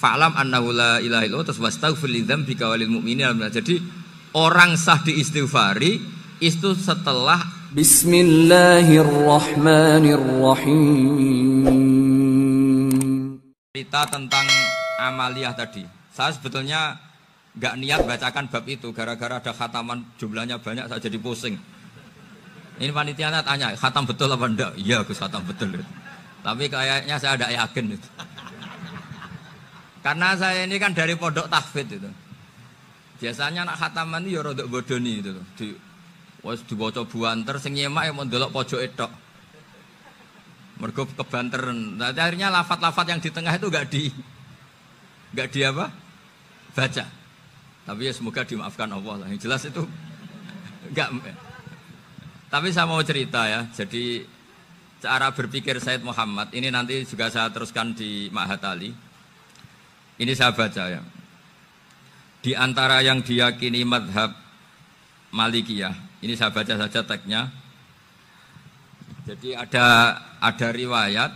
fa'lam annahu la ilaha illallah terus wastaghfir lidzambika walil mu'minin. Jadi orang sah diistighfari itu setelah Bismillahirrahmanirrahim. Cerita tentang amaliyah tadi. Saya sebetulnya nggak niat bacakan bab itu gara-gara ada khataman jumlahnya banyak saya jadi pusing. Ini panitianya tanya, khatam betul apa enggak? Iya, Gus, khatam betul. Tapi kayaknya saya tidak yakin itu. Karena saya ini kan dari pondok tahfidz itu. Biasanya anak khataman itu ya rodok bodoni itu. Dibaca buanter sing nyemak yang mendelok pojok tok. Mergo kebanteren. Nah, akhirnya lafat-lafat yang di tengah itu enggak di apa? Baca. Tapi ya semoga dimaafkan Allah lah. Yang jelas itu enggak. Tapi saya mau cerita ya. Jadi cara berpikir Said Muhammad ini nanti juga saya teruskan di Ma'had Ali. Ini saya baca ya. Di antara yang diyakini madhab Malikiyah, ini saya baca saja teksnya. Jadi ada riwayat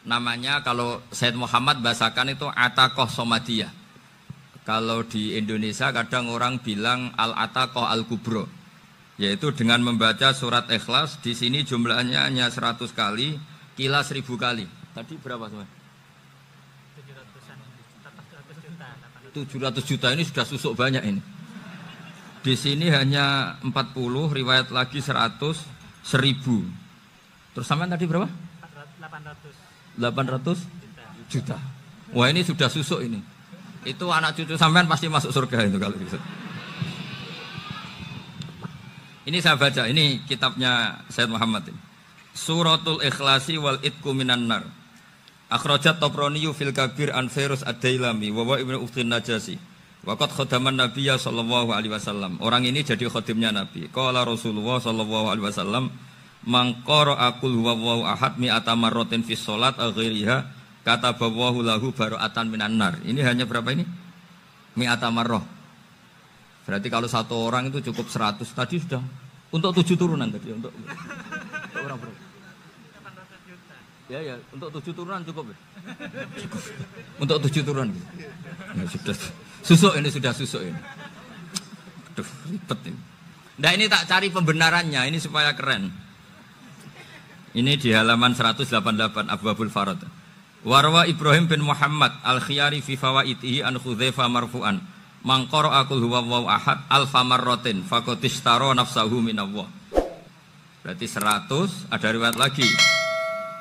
namanya kalau Said Muhammad bahasakan itu Ataqah Somadiyah. Kalau di Indonesia kadang orang bilang Al-Ataqah Al-Kubro, yaitu dengan membaca surat Ikhlas. Di sini jumlahnya hanya 100 kali, Kila 1000 kali. Tadi berapa semua? 700 juta ini sudah susuk banyak ini. Di sini hanya 40, riwayat lagi 100, 1000. Terus sampean tadi berapa? 800 juta. Wah, ini sudah susuk ini. Itu anak cucu sampean pasti masuk surga itu kalau gitu. Ini saya baca, ini kitabnya Said Muhammad ini. Suratul Ikhlasi wal Itqu minan nar. Akhrajat Tabrani fil Kabir an Fairuz ad-Dailami wa Ibnu Uftin Najasi. Waqad khadaman Nabiyya sallallahu alaihi wasallam. Orang ini jadi khadimnya Nabi. Qala Rasulullah sallallahu alaihi wasallam, "Man qara'a qul huwallahu ahad mi'ata marratin fi shalat ghairiha katabahu lahu bara'atan minan nar." Ini hanya berapa ini? Mi'ata marrah. Berarti kalau satu orang itu cukup 100. Tadi sudah untuk 7 turunan tadi untuk orang berapa? Ya, untuk 7 turunan cukup ya? Cukup. Untuk 7 turunan gitu. Ya, sudah susuk ini, sudah susuk ini. Aduh, ribet ini. Nah, ini tak cari pembenarannya, ini supaya keren. Ini di halaman 188 Abwabul Farad. Warwa Ibrahim bin Muhammad Al-Khiyari fi fawaitihi an Hudzaifah marfu'an. Man qara'a qul huwallahu ahad alfa marratin faqad ishtara nafsahu minallah. Berarti 100, ada riwayat lagi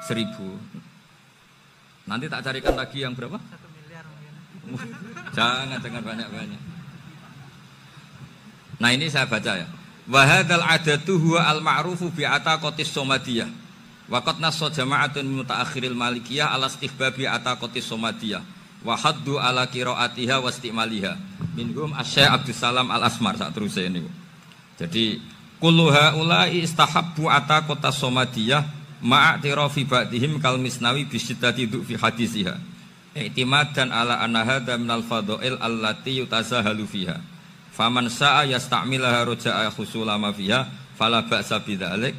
1000. Nanti tak carikan lagi yang berapa? 1 miliar mungkin. Jangan banyak-banyak. Nah, ini saya baca ya. Wa hadzal adatu huwa al-ma'rufu bi ataqatis somadiyah. Wa qad nassa jama'atun mutaakhiril malikiyah ala istihbabi ataqatis somadiyah. Wa haddu ala qiraatiha wa istimaliha. Minhum Asy-Syaikh Abdus Salam Al-Asmar sak teruse ini. Jadi kullu haula'i istahabbu ataqatas somadiyah ma'atirafi ba'dihim kal misnawi bisyidati fi hadisiha i'timadan ala anna hadha minal fadha'il allati yutasahalu fiha faman sa'a yasta'milaha roja'a khusula ma fiha fala ba'sa bidzalik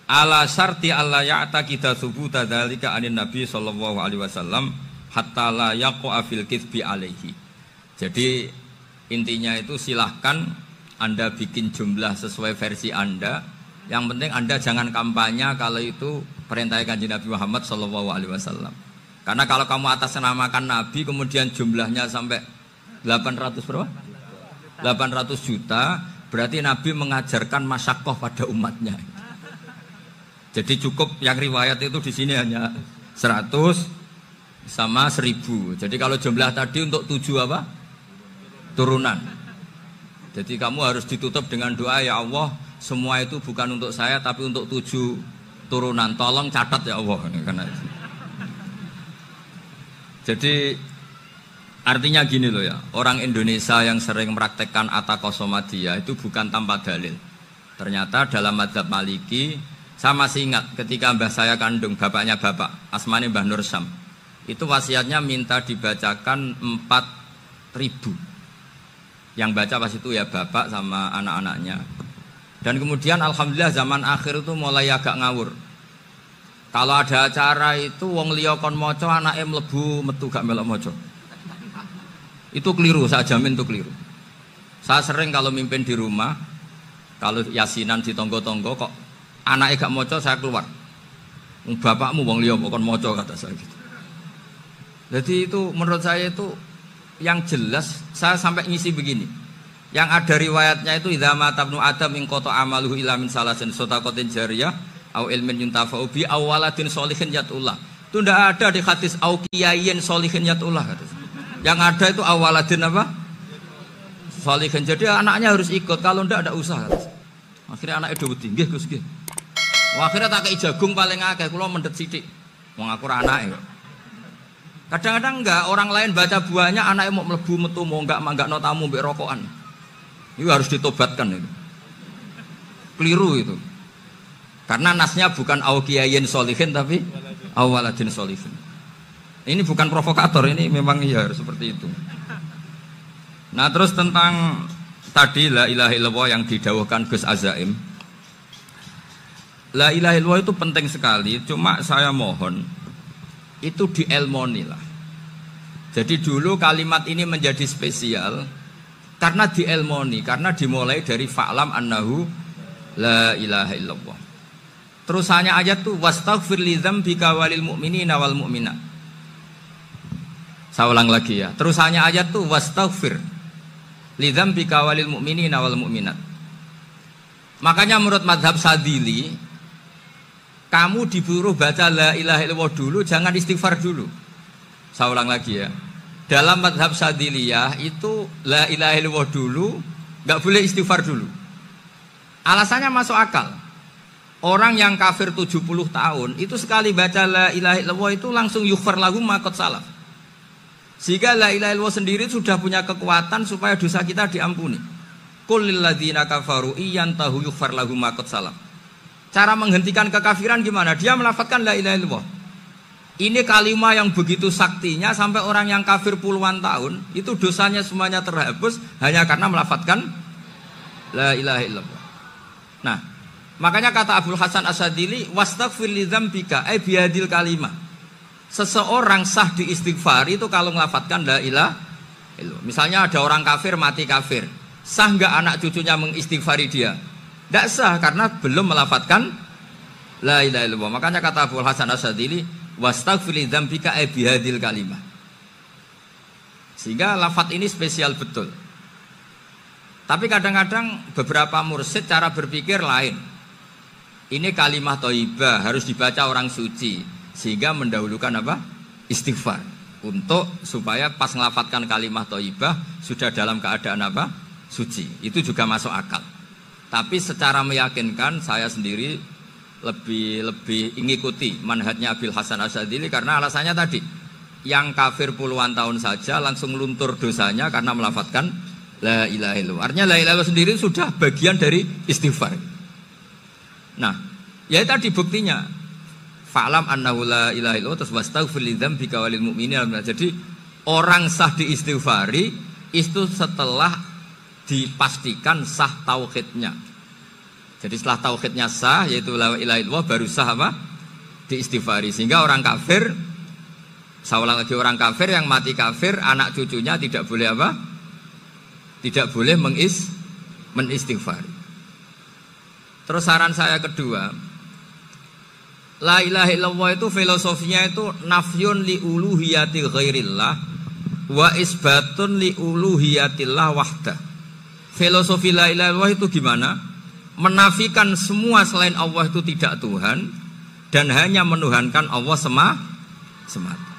ala syarti alla ya'taqida thubuta dzalika anin nabi sallallahu alaihi wasallam hatta la yaqa'a fil kitsbi alaihi. Jadi intinya itu silahkan Anda bikin jumlah sesuai versi Anda. Yang penting Anda jangan kampanye kalau itu perintah Kanjeng Nabi Muhammad sallallahu alaihi wasallam. Karena kalau kamu atasnamakan Nabi kemudian jumlahnya sampai 800 berapa? 800 juta, berarti Nabi mengajarkan masyaqqah pada umatnya. Jadi cukup yang riwayat itu di sini hanya 100 sama 1000. Jadi kalau jumlah tadi untuk 7 apa? Turunan. Jadi kamu harus ditutup dengan doa, ya Allah, semua itu bukan untuk saya tapi untuk 7 turunan. Tolong catat ya Allah. Karena jadi artinya gini loh ya, orang Indonesia yang sering mempraktekkan ataqah somadiyah itu bukan tanpa dalil. Ternyata dalam madzhab Maliki, saya masih ingat ketika mbah saya kandung, bapaknya bapak, asmane Mbah Nur Syam, itu wasiatnya minta dibacakan 4.000. Yang baca pas itu ya bapak sama anak-anaknya. Dan kemudian alhamdulillah zaman akhir itu mulai agak ngawur. Kalau ada acara itu wong liya kon maca anake mlebu metu gak melok maca. Itu keliru, saya jamin itu keliru. Saya sering kalau mimpin di rumah, kalau yasinan di tonggo-tonggo kok anaknya gak moco, saya keluar. Bapakmu wong liya kok moco, kata saya gitu. Jadi itu menurut saya itu yang jelas. Saya sampai ngisi begini. Yang ada riwayatnya itu idza mata ibnu adam min qata amaluhu illa min salasin shadaqatin jariyah au ilmin yuntafa'u bi aw waladin sholihin yatullah. Itu ndak ada di hadis au kiyayin sholihin yatullah kata. Yang ada itu awaladin apa? Sholihin. Jadi anaknya harus ikut, kalau ndak ada usaha. Akhirnya anaknya do tinggi Gus nggih. Akhirnya tak kei jagung paling akeh, kula mendet sithik. Wong aku ora anake. Kadang-kadang enggak, orang lain baca buahnya anaknya mau mlebu metu mau enggak no tamu mbek rokokan. Itu harus ditobatkan itu. Keliru itu. Karena nasnya bukan auqiyayin sholihin tapi awaladin sholihin. Ini bukan provokator, ini memang iya harus seperti itu. Nah, terus tentang tadi la ilaha illallah yang didawuhkan Gus Azaim. La ilaha illallah itu penting sekali, cuma saya mohon itu dielmoni lah. Jadi dulu kalimat ini menjadi spesial karena dielmoni, karena dimulai dari fa'lam annahu la ilaha illallah. Terusannya ayat tuh wastaghfir li dzambika walil mu'minina wal mu'minat. Saya ulang lagi ya. Terusannya ayat tuh wastaghfir li dzambika walil mu'minina wal mu'minat. Makanya menurut mazhab Sadili, kamu disuruh baca la ilaha illallah dulu, jangan istighfar dulu. Saya ulang lagi ya. Dalam mazhab Sadiliyah itu la ilaha illallah dulu, nggak boleh istighfar dulu. Alasannya masuk akal. Orang yang kafir 70 tahun itu sekali baca la ilaha illallah itu langsung yughfar lahu ma qad salaf. Sehingga la ilaha illallah sendiri sudah punya kekuatan supaya dosa kita diampuni. Qul lil ladzina kafaru iyantahu yughfar lahum ma qad salaf. Cara menghentikan kekafiran gimana? Dia melafadzkan la ilaha illallah. Ini kalimat yang begitu saktinya sampai orang yang kafir puluhan tahun itu dosanya semuanya terhapus hanya karena melafadzkan la ilaha illallah. Nah, makanya kata Abdul Hasan As-Sadili wastaghfir li dzambika ay bihadil kalimah. Seseorang sah diistighfari itu kalau melafadzkan la ilaha illallah. Misalnya ada orang kafir mati kafir, sah enggak anak cucunya mengistighfari dia? Tidak sah karena belum melafadzkan la ilaha illallah. Makanya kata Abdul Hasan As-Sadili wastaghfir li dzambika ay bihadil kalimah. Sehingga lafadz ini spesial betul. Tapi kadang-kadang beberapa mursyid cara berpikir lain. Ini kalimah thayyibah harus dibaca orang suci sehingga mendahulukan apa? Istighfar. Untuk supaya pas ngelafadzkan kalimah thayyibah sudah dalam keadaan apa? Suci. Itu juga masuk akal. Tapi secara meyakinkan saya sendiri lebih mengikuti manhajnya Abil Hasan As-Sadili karena alasannya tadi yang kafir puluhan tahun saja langsung luntur dosanya karena melafadzkan la ilaha illallah. Artinya la ilaha illallah sendiri sudah bagian dari istighfar. Nah, ya tadi buktinya fa'lam annahu la ilaha illallah terus wastaghfir li dzambika walil mu'minina. Jadi orang sah diistighfari itu setelah dipastikan sah tauhidnya. Jadi setelah tauhidnya sah yaitu la ilaha illallah baru sah apa? Diistighfari. Sehingga orang kafir, saya ulang lagi, orang kafir yang mati kafir anak cucunya tidak boleh apa? Tidak boleh menistighfari. Terus saran saya kedua, la ilaha illallah itu filosofinya itu nafyun li uluhiyati ghairillah wa isbatun li uluhiyatillah wahdah. Filosofi la ilaha illallah itu gimana? Menafikan semua selain Allah itu tidak Tuhan dan hanya menuhankan Allah semata.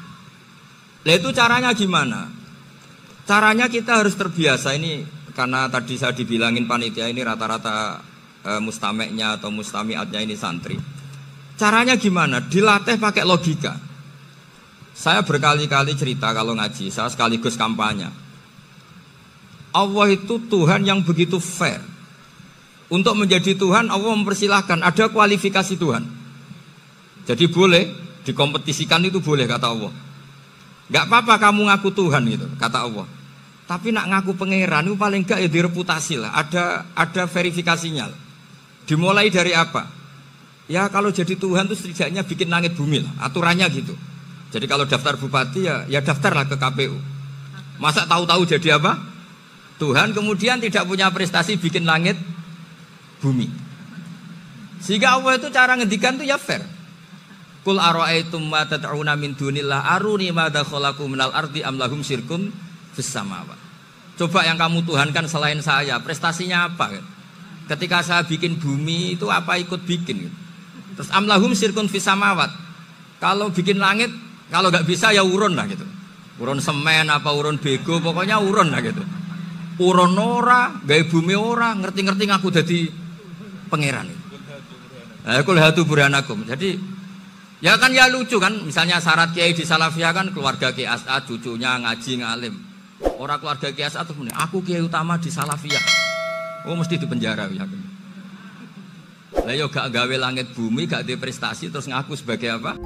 Lah itu caranya gimana? Caranya kita harus terbiasa ini karena tadi saya dibilangin panitia ini rata-rata mustameknya atau mustamiatnya ini santri. Caranya gimana? Dilatih pakai logika. Saya berkali-kali cerita kalau ngaji, saya sekaligus kampanye. Allah itu Tuhan yang begitu fair. Untuk menjadi Tuhan Allah mempersilahkan, ada kualifikasi Tuhan. Jadi boleh dikompetisikan itu boleh kata Allah. Gak apa-apa kamu ngaku Tuhan gitu kata Allah. Tapi nak ngaku pangeran itu paling gak ya direputasi lah. Ada verifikasinya. Dimulai dari apa? Ya kalau jadi Tuhan itu setidaknya bikin langit bumi lah. Aturannya gitu. Jadi kalau daftar bupati ya daftarlah ke KPU. Masa tahu-tahu jadi apa? Tuhan, kemudian tidak punya prestasi bikin langit bumi. Sehingga Allah itu cara ngendikan itu ya fair. Qul ara'aitum ma tad'una min dunillah aruni madza khalaqu minal ardi am lahum syirkun fis samawat. Coba yang kamu tuhankan selain saya, prestasinya apa? Ketika saya bikin bumi itu apa ikut bikin? Terus am lahum syirkun fis samawat. Kalau bikin langit, kalau nggak bisa ya urun lah gitu. Urun semen apa urun bego, pokoknya urun lah gitu. Urun ora, gawe bumi ora, ngerti-ngerti ngaku dadi pangeran. Kul hatu burhanakum. Jadi ya kan ya lucu kan, misalnya syarat kiai di Salafiyah kan keluarga Kiai As'ad, cucunya ngaji ngalim. Orang keluarga Kiai As'ad tuh aku kiai utama di Salafiyah. Oh mesti di penjara ya. Lah yo gak gawe langit bumi, gak ada prestasi terus ngaku sebagai apa?